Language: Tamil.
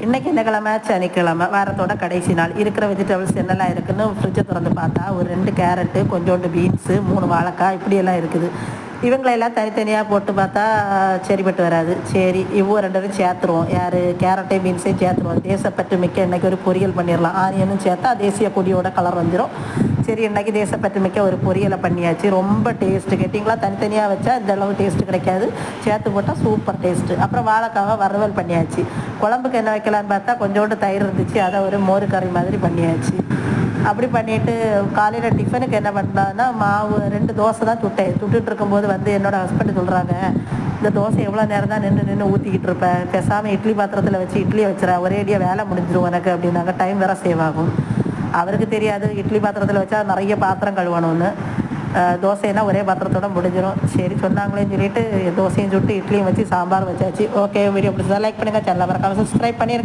இன்றைக்கி என்ன கிழமை? சனிக்கிழமை, வாரத்தோட கடைசி நாள். இருக்கிற வெஜிடபிள்ஸ் என்னெல்லாம் இருக்குதுன்னு ஃப்ரிட்ஜை திறந்து பார்த்தா ஒரு 2 கேரட்டு, கொஞ்சோண்டு பீன்ஸு, 3 வாழைக்காய் இப்படியெல்லாம் இருக்குது. இவங்களெல்லாம் தனித்தனியாக போட்டு பார்த்தா சரிப்பட்டு வராது. சரி இவ்வளோ 2 சேர்த்துருவோம். யார்? கேரட்டையும் பீன்ஸையும் சேர்த்துருவோம். தேசப்பற்று மிக்க இன்றைக்கி ஒரு பொரியல் பண்ணிடலாம். ஆனியனும் சேர்த்தா தேசிய கொடியோட கலர் வந்துடும். சரி இன்றைக்கி தேசப்பற்று மிக்க ஒரு பொரியலை பண்ணியாச்சு. ரொம்ப டேஸ்ட்டு. கேட்டிங்களா? தனித்தனியாக வச்சா இந்த அளவு டேஸ்ட்டு கிடைக்காது. சேர்த்து போட்டால் சூப்பர் டேஸ்ட்டு. அப்புறம் வாழைக்காவை வறுவல் பண்ணியாச்சு. குழம்புக்கு என்ன வைக்கலான்னு பார்த்தா கொஞ்சோண்டு தயிர் இருந்துச்சு. அதை ஒரு மோர் கறி மாதிரி பண்ணியாச்சு. அப்படி பண்ணிவிட்டு காலையில் டிஃபனுக்கு என்ன பண்ணலான்னா மாவு 2 தோசை தான் சுட்டேன். சுட்டுட்டு இருக்கும்போது என்னோடய ஹஸ்பண்ட் சொல்கிறாங்க, இந்த தோசை எவ்வளோ நேரம் தான் நின்று ஊற்றிக்கிட்டு இருப்பேன், பேசாமல் இட்லி பாத்திரத்தில் வச்சு இட்லியை வச்சுறேன், ஒரேடியாக வேலை முடிஞ்சிடும் எனக்கு அப்படின்னாங்க. டைம் வேறு சேவ் ஆகும். அவருக்கு தெரியாது இட்லி பாத்திரத்தில் வச்சா நிறைய பாத்திரம் கழுவணும்னு. தோசைன்னா ஒரே பாத்திரத்தோட முடிஞ்சிடும். சரி சொன்னாங்களேன்னு சொல்லிட்டு தோசையும் சுட்டு இட்லியும் வச்சு சாம்பார் வச்சாச்சு. ஓகே, வீடியோ பிடிச்சதா லைக் பண்ணுங்கள், சேனலை மறக்காம சப்ஸ்கிரைப் பண்ணிடுங்க.